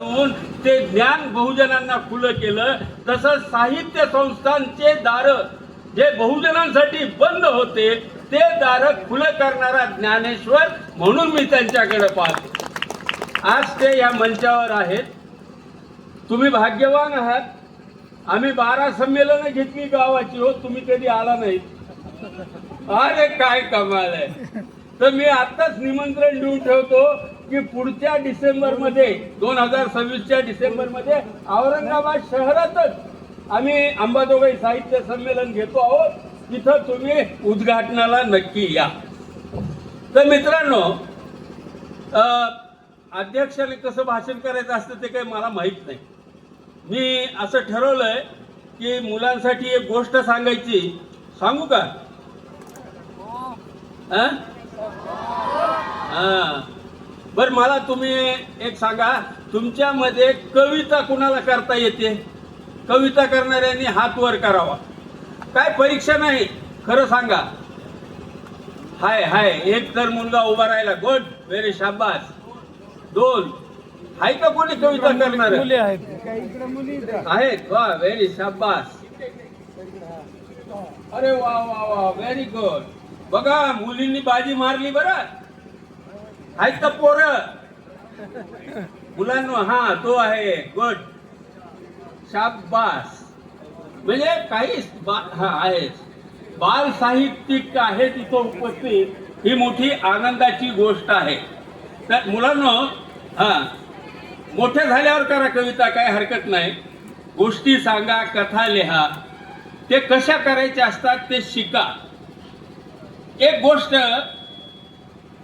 ते ज्ञान बहुजनांना खुलं केलं. तसंच साहित्य संस्थांचे दार जे बहुजनांसाठी बंद होते ते दार खुलं करणारा ज्ञानेश्वर म्हणून मी त्यांच्याकडे पाहतो. आज ते या मंचावर आहेत. तुम्ही भाग्यवान आहात. आम्ही 12 संमेलनं घेतली गावाची. हो, तुम्ही कधी आला नाही. अरे काय कमाल आहे. तर मी आत्ताच निमंत्रण देऊन ठेवतो की पुढच्या डिसेंबरमध्ये 2026च्या डिसेंबरमध्ये औरंगाबाद शहरातच आम्ही अंबाजोगाई साहित्य संमेलन घेतो आहोत. तिथं तुम्ही उद्घाटनाला नक्की या. तर मित्रांनो, अध्यक्षाने कसं भाषण करायचं असतं ते काही मला माहीत नाही. मी असं ठरवलंय की मुलांसाठी एक गोष्ट सांगायची. सांगू का? बर, मला तुम्ही एक सांगा, तुमच्यामध्ये कविता कुणाला करता येते? कविता करणाऱ्यांनी हात वर करावा. काय परीक्षा नाही, खरं सांगा. हाय हाय, एक तर मुलगा उभा राहिला. गुड, व्हेरी शाबास. 2 आहे का कोणी कविता करणार? आहेत. वा, व्हेरी शाबास. अरे वा वा वा, व्हेरी गुड. बघा, मुलींनी बाजी मारली बरं. आहेत का पोरं? मुलांनो, हा तो आहे. गुड, शाबास. म्हणजे काही हा आहे. बाल साहित्यिक आहे तिथं उपस्थित, ही मोठी आनंदाची गोष्ट आहे. तर मुलांनो, हा मोठे झाल्यावर करा कविता, काही हरकत नाही. गोष्टी सांगा, कथा लिहा. ते कशा करायच्या असतात ते शिका. एक गोष्ट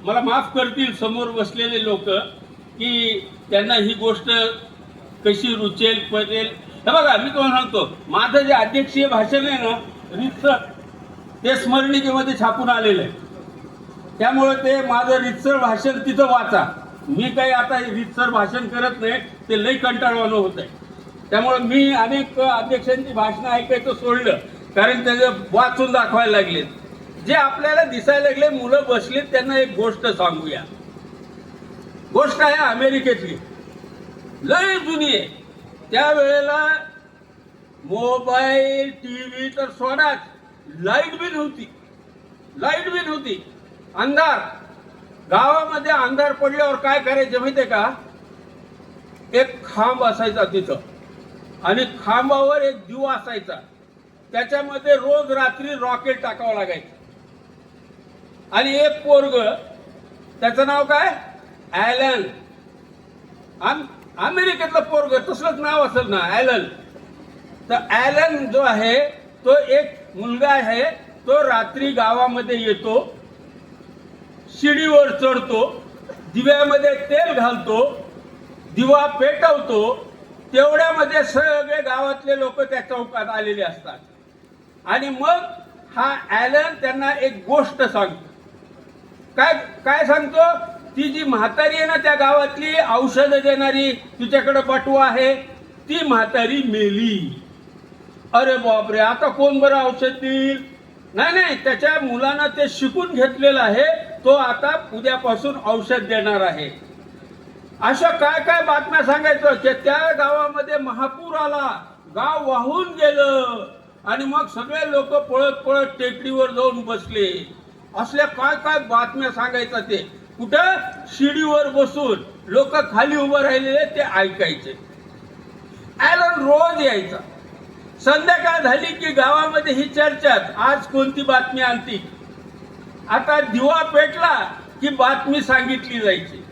मला माफ करतील समोर बसलेले लोक की त्यांना ही गोष्ट कशी रुचेल पडेल. हे बघा, मी तुम्हाला सांगतो, माझं जे अध्यक्षीय भाषण आहे ना, रितसर, ते स्मरणिकेमध्ये छापून आलेलं आहे. त्यामुळे ते माझं रितसर भाषण तिथं वाचा. मी काही आता रितसर भाषण करत नाही, ते लई कंटाळवाणं होत आहे. त्यामुळे मी अनेक अध्यक्षांची भाषणं ऐकायचं सोडलं, कारण त्याचे वाचून दाखवायला लागले. जे आपल्याला दिसायला लागले, मुलं बसलीत, त्यांना एक गोष्ट सांगूया. गोष्ट आहे अमेरिकेतली, लय जुनी आहे. त्यावेळेला मोबाईल, टीव्ही तर सोडाच, लाईट बी नव्हती. लाईट बी नव्हती, अंधार. गावामध्ये अंधार पडल्यावर काय करायचं माहितीये का? एक खांब असायचा तिथं, आणि खांबावर एक दिवा असायचा. त्याच्यामध्ये रोज रात्री रॉकेट टाकावं लागायचं. आणि एक पोरग, त्याचं नाव काय? ॲलन. अमेरिकेतलं पोरग, तसलंच नाव असेल ना, ॲलन. तर ॲलन जो आहे, तो एक मुलगा आहे. तो रात्री गावामध्ये येतो, शिडीवर चढतो, दिव्यामध्ये तेल घालतो, दिवा पेटवतो. तेवढ्यामध्ये सगळे गावातले लोक त्या चौकात आलेले असतात. आणि मग हा ॲलन त्यांना एक गोष्ट सांगतो. काय काय सांगतो? ती जी म्हातारी आहे ना त्या गावातली, औषधं देणारी, तिच्याकडे बटवा आहे, ती म्हातारी मेली. अरे बापरे, आता कोण बरं औषध देईल? नाही नाही, त्याच्या मुलानं ते शिकून घेतलेलं आहे. तो आता उद्यापासून औषध देणार आहे. अशा काय काय बातम्या सांगायचं की त्या गावामध्ये महापूर आला, गाव वाहून गेलं, आणि मग सगळे लोक पळत पळत टेकडीवर जाऊन बसले. असल्या काय काय बातम्या सांगायचं. ते कुठं? शिडीवर बसून लोक खाली उभं राहिलेले ते ऐकायचे. ॲलन रोज यायचा. संध्याकाळ झाली की गावामध्ये ही चर्चाच, आज कोणती बातमी आणती. आता दिवा पेटला की बातमी सांगितली जायची.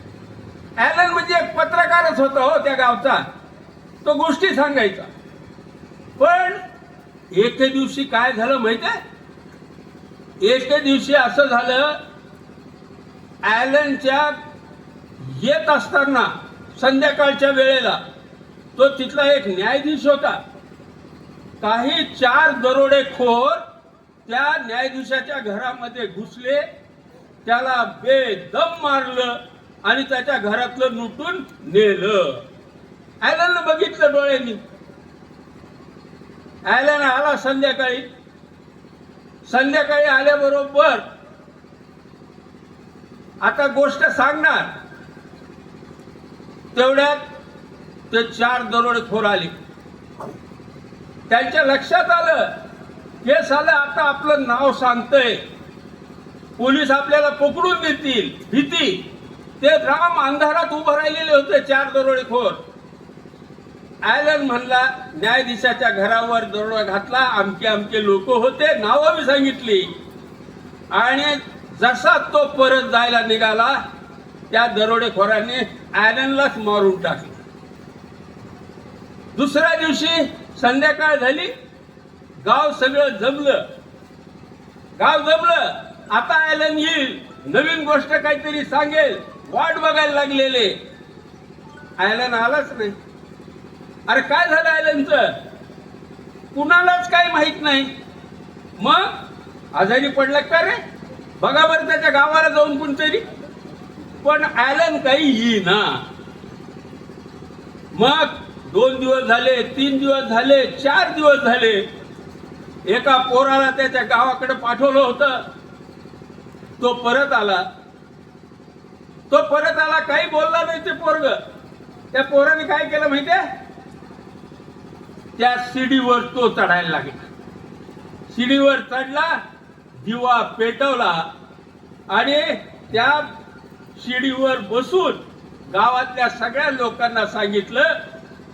ॲलन म्हणजे एक पत्रकारच होता हो त्या गावचा. तो गोष्टी सांगायचा. पण एके दिवशी काय झालं माहिती आहे? एके दिवशी असं झालं, ॲलनच्या येत असताना संध्याकाळच्या वेळेला तो तिथला एक न्यायाधीश होता. काही 4 दरोडेखोर त्या न्यायाधीशाच्या घरामध्ये घुसले, त्याला बेदम मारलं आणि त्याच्या घरातलं लुटून नेलं. ॲलननं बघितलं डोळ्यांनी. ॲलन आला संध्याकाळी. संध्याकाळी आल्याबरोबर आता गोष्ट सांगणार. तेवढ्यात ते 4 दरोडेखोर आले. त्यांच्या लक्षात आलं हे सालं आता आपलं नाव सांगतंय, पोलीस आपल्याला पकडून देतील, भीती. ते राम अंधारात उभं राहिलेले होते 4 दरोडेखोर. ॲलन म्हणला न्यायाधीशाच्या घरावर दरोडा घातला, आमके आमके लोक होते, नावं बी सांगितली. आणि जसा तो परत जायला निघाला त्या दरोडेखोरांनी ॲलनलाच मारून टाकलं. दुसऱ्या दिवशी संध्याकाळ झाली, गाव सगळं जमलं. आता ॲलन येईल, नवीन गोष्ट काहीतरी सांगेल, वाट बघायला लागलेले. ॲलन आलाच नाही. अरे काय झालं ॲलनचं? कुणालाच काही माहित नाही. मग आजारी पडला का रे? बघा बरं त्याच्या गावाला जाऊन कोणतरी. पण ॲलन काही येईना. मग 2 दिवस झाले, 3 दिवस झाले, 4 दिवस झाले. एका पोराला त्याच्या गावाकडे पाठवलं होतं. तो परत आला, काही बोलला नाही ते पोरग. त्या पोराने काय केलं माहितीये? त्या शिडीवर तो चढायला लागला. शिडीवर चढला, दिवा पेटवला आणि त्या शिडीवर बसून गावातल्या सगळ्या लोकांना सांगितलं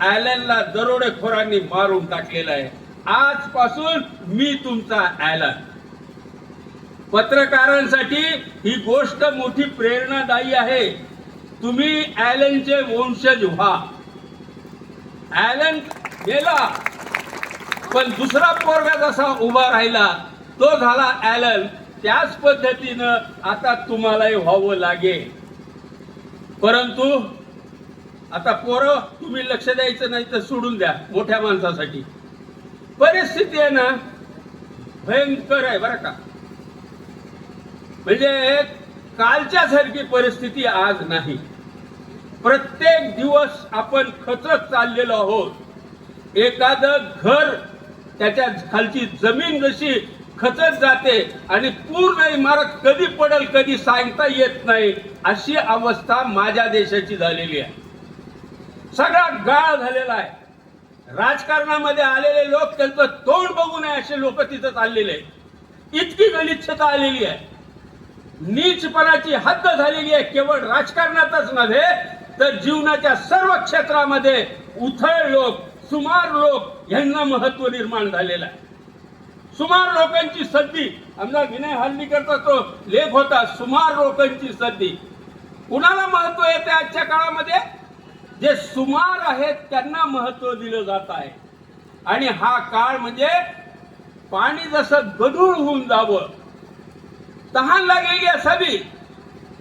ॲलनला दरोडेखोरांनी मारून टाकलेलं आहे. आजपासून मी तुमचा ॲलन. पत्रकारांसाठी ही गोष्ट मोठी प्रेरणादायी आहे. तुम्ही ॲलनचे वंशज व्हा. ॲलन गेला, पण दुसरा पोरगा जसा उभा राहिला तो झाला ॲलन. त्याच पद्धतीनं आता तुम्हालाही व्हावं लागेल. परंतु आता पोरं तुम्ही लक्ष द्यायचं नाही तर सोडून द्या. मोठ्या माणसासाठी परिस्थिती आहे ना भयंकर आहे बरं का. म्हणजे कालच्या सारखी परिस्थिती आज नाही. प्रत्येक दिवस आपण खचत चाललेलो आहोत. एखादं घर त्याच्या खालची जमीन जशी खचत जाते आणि पूर्ण इमारत कधी पडेल कधी सांगता येत नाही, अशी अवस्था माझ्या देशाची झालेली आहे. सगळा गाळ झालेला आहे. राजकारणामध्ये आलेले लोक त्यांचं तोंड बघू नये असे लोक तिथं चाललेले आहेत. इतकी गलिच्छता आलेली आहे, नीचपणाची हद्द झालेली आहे. केवळ राजकारणातच नव्हे तर जीवनाच्या सर्व क्षेत्रामध्ये उथळ लोक, सुमार लोक यांना महत्व निर्माण झालेलं आहे. सुमार लोकांची सद्दी, आमचा विनय हल्लीकरचा तो लेख होता, सुमार लोकांची सद्दी. कुणाला महत्व येते आजच्या काळामध्ये? जे सुमार आहेत त्यांना महत्व दिलं जात आहे. आणि हा काळ म्हणजे पाणी जसं गढूळ होऊन जावं, तहान लागलेली असावी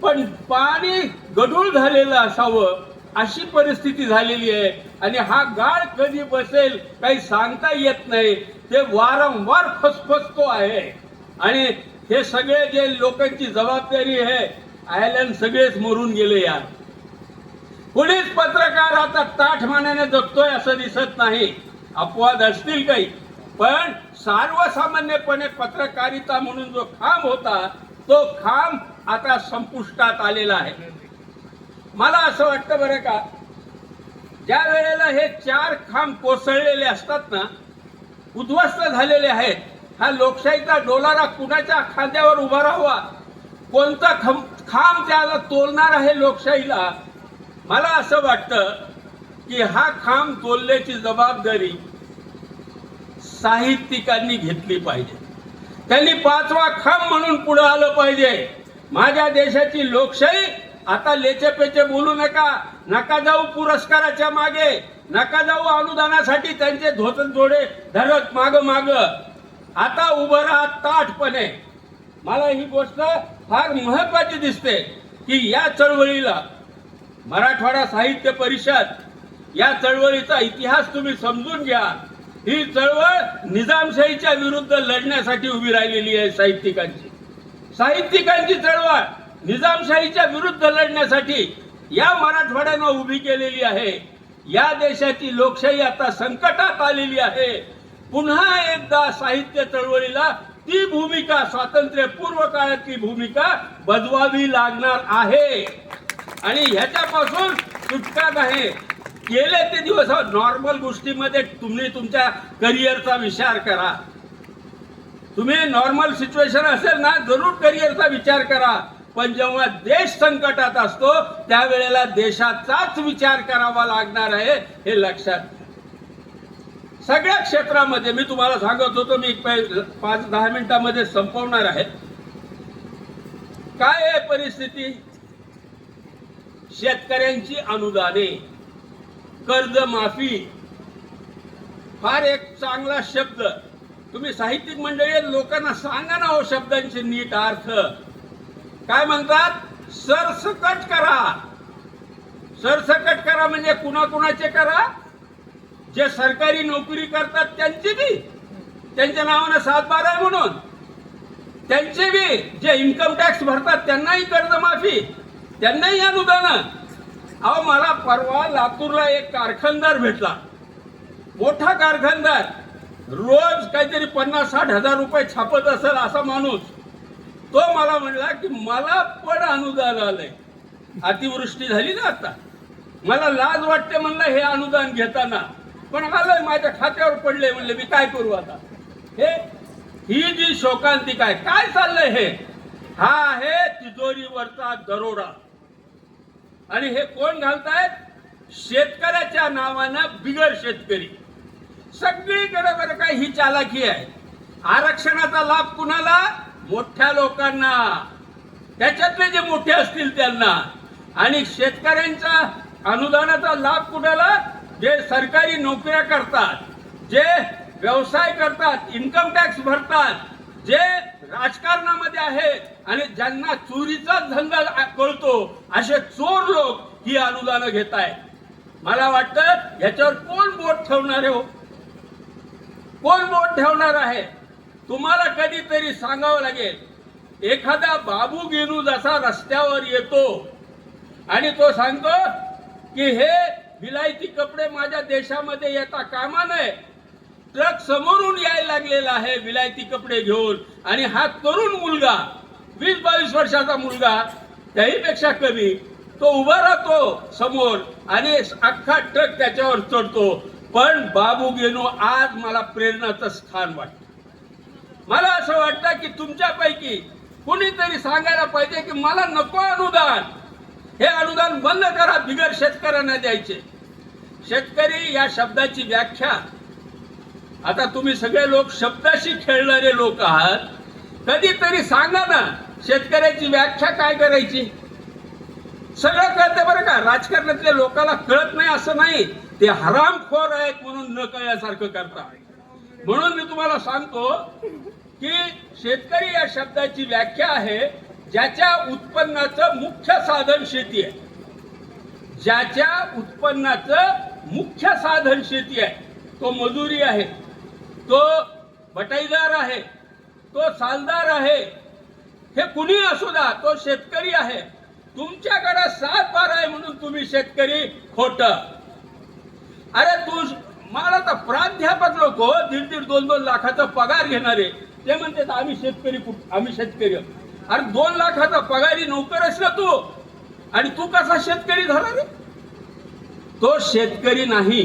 पण पाणी गढूळ झालेलं असावं, अशी परिस्थिती झालेली आहे. आणि हा गाळ कधी बसेल काही सांगता येत नाही. ते वारंवार फसफसतो आहे. आणि हे सगळे जे लोकांची जबाबदारी आहे, ॲलन सगळेच मरून गेले यार. कुणीच पत्रकार आता ताठमानेने जगतोय असं दिसत नाही. अपवाद असतील काही, पण सर्वसामान्यपणे पत्रकारिता म्हणून जो खांब होता तो खांब आता संपुष्टात आलेला आहे. मला असं वाटतं बरं का, ज्या वेळेला हे 4 खांब कोसळलेले असतात ना, उद्ध्वस्त झालेले आहेत, हा लोकशाहीचा डोलारा कुणाच्या खांद्यावर उभा राहावा, कोणता खांब त्याला तोलणार आहे लोकशाहीला? मला असं वाटतं की हा खांब तोलण्याची जबाबदारी साहित्यिकांनी घेतली पाहिजे. त्यांनी 5वा खांब म्हणून पुढे आलं पाहिजे. माझ्या देशाची लोकशाही आता लेचेपेचे बोलू नका, नका जाऊ पुरस्काराच्या मागे, नका जाऊ अनुदानासाठी त्यांचे जोडे धरत माग. आता उभं राहा ताठपणे. मला ही गोष्ट फार महत्वाची दिसते की या चळवळीला मराठवाडा साहित्य परिषद, या चळवळीचा इतिहास तुम्ही समजून घ्या. ही चळवळ निजामशाहीच्या विरुद्ध लढण्यासाठी उभी राहिलेली आहे. साहित्यिकांची चळवळ निजामशाहीच्या विरुद्ध लढण्यासाठी या मराठवाड्यानं उभी केलेली आहे. या देशाची लोकशाही आता संकटात आलेली आहे. पुन्हा एकदा साहित्य चळवळीला ती भूमिका, स्वातंत्र्यपूर्व काळातली भूमिका बजवावी लागणार आहे. आणि ह्याच्यापासून सुटका नाही. गेले ते दिवस नॉर्मल गोष्टीमध्ये तुम्ही तुमच्या करिअरचा विचार करा. तुम्ही नॉर्मल सिच्युएशन असेल ना जरूर करिअरचा विचार करा, पण जेव्हा देश संकटात असतो त्यावेळेला देशाचाच विचार करावा लागणार आहे हे लक्षात घ्या. सगळ्या क्षेत्रामध्ये मी तुम्हाला सांगत होतो, मी 5-10 मिनिटांमध्ये संपवणार आहे. काय आहे परिस्थिती? शेतकऱ्यांची अनुदाने, कर्जमाफी, फार एक चांगला शब्द. तुम्ही साहित्यिक मंडळी लोकांना सांगा ना हो शब्दांचे नीट अर्थ. काय म्हणतात? सरसकट करा. सरसकट करा म्हणजे कुणाकुणाचे करा? जे सरकारी नोकरी करतात त्यांची बी, त्यांच्या नावानं 7/12 आहे म्हणून त्यांचे बी, जे इन्कम टॅक्स भरतात त्यांनाही कर्जमाफी, त्यांनाही अनुदान. अहो मला परवा लातूरला एक कारखानदार भेटला, मोठा कारखानदार, रोज काहीतरी 50-60 हजार रुपये छापत असेल असा माणूस. तो मला म्हणला की मला पण अनुदान आलंय, अतिवृष्टी झाली ना आता, मला लाज वाटते म्हणलं हे अनुदान घेताना, पण आलंय माझ्या खात्यावर पडले. म्हणले मी काय करू आता? ही जी शोकांतिका आहे, काय चाललंय हे? हा आहे तिजोरीवरचा दरोडा. आणि हे कोण घालतायत? शेतकऱ्याच्या नावानं बिगर शेतकरी. सगळीकडे बरं काय ही चालाकी आहे. आरक्षणाचा लाभ कुणाला? मोठ्या लोकांना, त्याच्यातले जे मोठे असतील त्यांना. आणि शेतकऱ्यांचा अनुदानाचा लाभ कुणाला? जे सरकारी नोकऱ्या करतात, जे व्यवसाय करतात, इन्कम टॅक्स भरतात, जे राजकारणामध्ये आहेत आणि ज्यांना चोरीचा धंदा कळतो असे चोर लोक ही अनुदानं घेत आहेत. मला वाटतं याच्यावर कोण बोट ठेवणार आहे हो? कोण बोट ठेवणार आहे? तुम्हाला कधीतरी सांगावं लागेल. एखादा बाबू गेनू जसा रस्त्यावर येतो आणि तो सांगतो की हे विलायती कपडे माझ्या देशामध्ये येता कामा नये, ट्रक समोरून यायला लागलेला आहे विलायती कपडे घेऊन, आणि हा तरुण मुलगा 20-22 वर्षाचा मुलगा, त्याहीपेक्षा कमी, तो उभा राहतो समोर आणि अख्खा ट्रक त्याच्यावर चढतो. पण बाबू गेनू आज मला प्रेरणाचं स्थान वाटतं. मला असं वाटतं की तुमच्यापैकी कोणीतरी सांगायला पाहिजे की मला नको अनुदान, हे अनुदान बंद करा, बिगर शेतकऱ्यांना द्यायचे. शेतकरी या शब्दाची व्याख्या, आता तुम्ही सगळे लोक शब्दाशी खेळणारे लोक आहात, कधीतरी सांगा ना शेतकऱ्याची व्याख्या काय करायची. सगळं कळतं बरं का, राजकारणातल्या लोकांना कळत नाही असं नाही, ते हरामखोर आहेत म्हणून न कळल्यासारखं करतात. म्हणून मी तुम्हाला सांगतो की शेतकरी या शब्दाची व्याख्या आहे ज्याच्या उत्पन्नाचं मुख्य साधन शेती आहे. ज्याच्या उत्पन्नाचं मुख्य साधन शेती आहे, तो मजुरी आहे, तो बटाईदार आहे, तो सालदार आहे, हे कुणी असू द्या, तो शेतकरी आहे. तुमच्याकडे 7/12 आहे म्हणून तुम्ही शेतकरी खोट. अरे तू मला तर प्राध्यापक लोक 1.5-2 लाखाचा पगार घेणारे ते म्हणतात आम्ही शेतकरी, आम्ही शेतकरी. अरे 2 लाखाचा पगारी नोकर असला तू, आणि तू कसा शेतकरी झाला रे? तो शेतकरी नाही,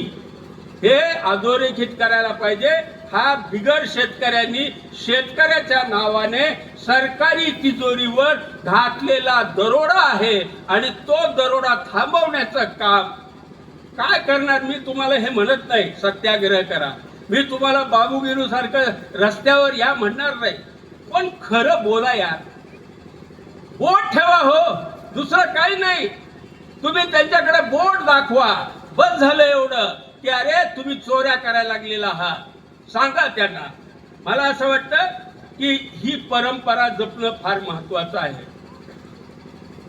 हे अधोरेखित करायला पाहिजे. हा बिगर शेतकऱ्यांनी शेतकऱ्याच्या नावाने सरकारी तिजोरीवर घातलेला दरोडा आहे, आणि तो दरोडा थांबवण्याचं काम काय करणार? मी तुम्हाला हे म्हणत नाही सत्याग्रह करा, मी तुम्हाला बाबू गेनू सारखं रस्त्यावर या म्हणणार नाही, पण खरं बोला यार, बोट ठेवा हो, दुसरं काही नाही. तुम्ही त्यांच्याकडे बोट दाखवा, बस झालं एवढं की अरे तुम्ही चोऱ्या करायला लागलेला आहात, सांगा त्यांना. मला असं वाटतं की ही परंपरा जपणं फार महत्वाचं आहे.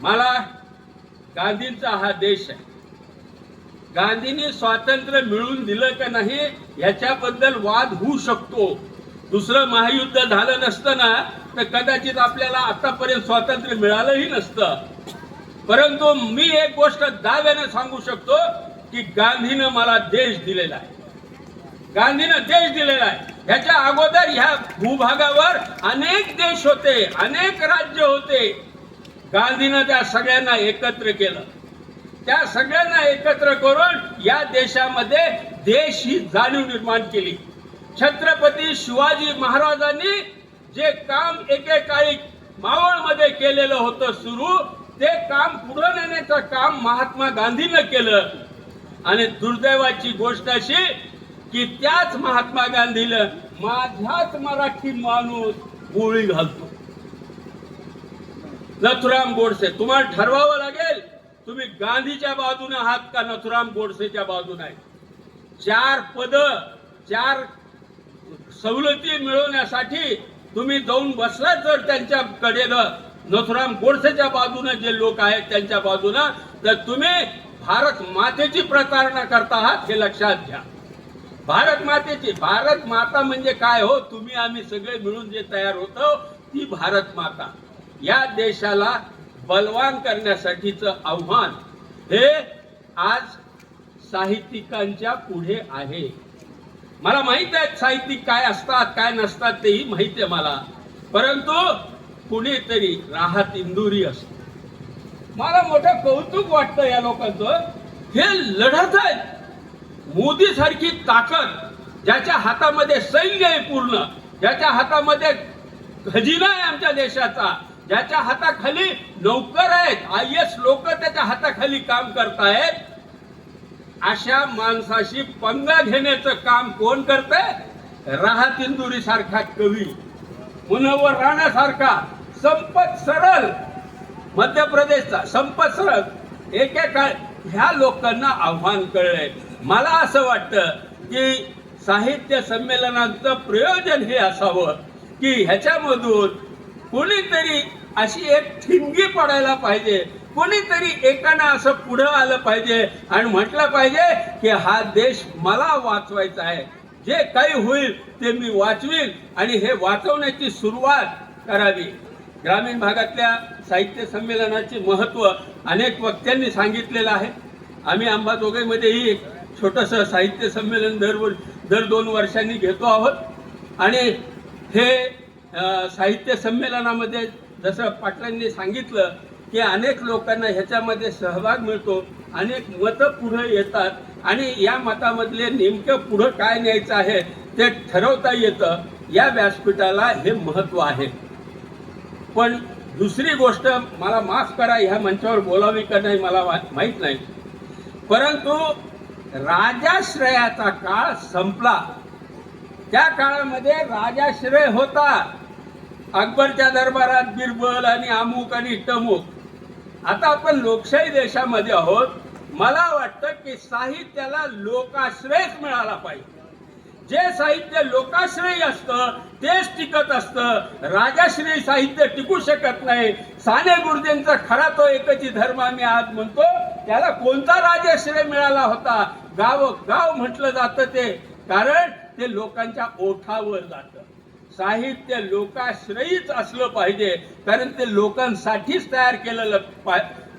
मला गांधींचा हा देश आहे, गांधींनी स्वातंत्र्य मिळवून दिलं का नाही याच्याबद्दल वाद होऊ शकतो. दुसरं महायुद्ध झालं नसतं ना तर कदाचित आपल्याला आतापर्यंत स्वातंत्र्य मिळालंही नसतं. परंतु मी एक गोष्ट दाव्याने सांगू शकतो की गांधीनं मला देश दिलेला आहे, गांधीनं देश दिलेला आहे. ह्याच्या अगोदर ह्या भूभागावर अनेक देश होते, अनेक राज्य होते. गांधीनं त्या सगळ्यांना एकत्र केलं. त्या सगळ्यांना एकत्र करून या देशामध्ये देश ही जाणीव निर्माण केली. छत्रपती शिवाजी महाराजांनी जे काम एकेकाळी मावळमध्ये केलेलं होतं सुरू, ते काम पुढे नेण्याचं काम महात्मा गांधीनं केलं. आणि दुर्दैवाची गोष्ट अशी की त्याच महात्मा गांधीला माझ्याच मराठी माणूस गोळी घालतो. नथुराम गोडसे, तुम्हाला ठरवावं लागेल तुम्ही गांधीच्या बाजूने आहात का नथुराम गोडसेच्या बाजूने आहे. 4 पद 4 सवलती मिळवण्यासाठी तुम्ही जाऊन बसलात जर त्यांच्याकडे नथुराम गोडसेच्या बाजूने जे लोक आहेत त्यांच्या बाजूने, तर तुम्ही भारत मातेची प्रतारणा करता आहात हे लक्षात घ्या. भारत मातेची, भारत माता म्हणजे काय हो, तुम्ही आम्ही सगळे मिळून जे तयार होतो ती भारत माता. या देशाला बलवान करण्यासाठीचं आव्हान हे आज साहित्यिकांच्या पुढे आहे. मला माहित आहे साहित्यिक काय असतात काय नसतात तेही माहिती आहे मला, परंतु कुणीतरी राहत इंदुरी असतो. मला मोठं कौतुक वाटतं या लोकांचं. हे लढत आहेत. मोदी सारखी ताकद ज्याच्या हातामध्ये सैन्य आहे पूर्ण, ज्याच्या हातामध्ये खजिना आहे आमच्या देशाचा, ज्याच्या हाताखाली नौकर आहेत, IAS लोक त्याच्या हाताखाली काम करतायत, अशा माणसाशी पंगा घेण्याचं काम कोण करतंय? राहत इंदुरी सारखा कवी, मुनव्वर राणा सारखा, संपत सरळ मध्य प्रदेशचा संपत सरळ, एकेकाळ ह्या लोकांना आव्हान कळलंय. मला असं वाटतं की साहित्य संमेलनाचं प्रयोजन हे असावं की ह्याच्यामधून कोणीतरी अशी एक ठिणगी पडायला पाहिजे, कोणीतरी एकानं असं पुढं आलं पाहिजे आणि म्हटलं पाहिजे की हा देश मला वाचवायचा आहे, जे काही होईल ते मी वाचवीन आणि हे वाचवण्याची सुरुवात करावी. ग्रामीण भागातल्या साहित्य संमेलनाचे महत्त्व अनेक वक्त्यांनी सांगितलेलं आहे. आम्ही अंबाजोगाईमध्येही एक छोटंसं साहित्य संमेलन दर 2 वर्षांनी घेतो आहोत आणि हे साहित्य संमेलनामध्ये जसं पाटलांनी सांगितलं की अनेक लोकांना ह्याच्यामध्ये सहभाग मिळतो, अनेक मतं पुढे येतात आणि या मतामधले नेमकं पुढं काय न्यायचं आहे ते ठरवता येतं. या व्यासपीठाला हे महत्त्व आहे. पण दुसरी गोष्ट, मला माफ करा ह्या मंचावर बोलावी का नाही मला माहीत नाही, परंतु राजाश्रयाचा काळ संपला. त्या काळामध्ये राजाश्रय होता. अकबरच्या दरबारात बिरबल आणि अमुक आणि टमुक. आता आपण लोकशाही देशामध्ये आहोत. मला वाटतं की साहित्याला लोकाश्रयच मिळाला पाहिजे. जे साहित्य लोकाश्रयी असतं तेच टिकत असतं. राजाश्रयी साहित्य टिकू शकत नाही. साने गुरुजींचा खरा तो एकची धर्म आम्ही आज म्हणतो, त्याला कोणता राजाश्रय मिळाला होता? गाव म्हटलं जातं ते, कारण ते लोकांच्या ओठावर जातं. साहित्य लोकाश्रयीच असलं पाहिजे, कारण ते लोकांसाठीच तयार केलेलं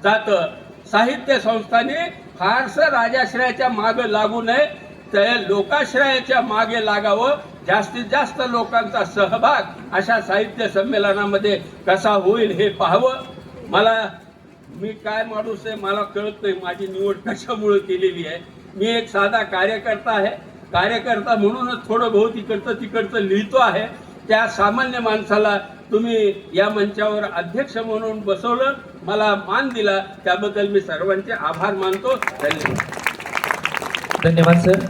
जातं. साहित्य संस्थांनी फारसं राजाश्रयाच्या मागे लागू नये, तर लोकाश्रयाच्या मागे लागावं. जास्तीत जास्त लोकांचा सहभाग अशा साहित्य संमेलनामध्ये कसा होईल हे पाहावं. मी काय माणूस आहे मला कळत नाही, माझी निवड कशामुळे केलेली आहे. मी एक साधा कार्यकर्ता आहे. कार्यकर्ता म्हणूनच थोडं बहुत इकडचं तिकडचं लिहितो आहे. त्या सामान्य माणसाला तुम्ही या मंचावर अध्यक्ष म्हणून बसवलं, मला मान दिला, त्याबद्दल मी सर्वांचे आभार मानतो. धन्यवाद. धन्यवाद सर.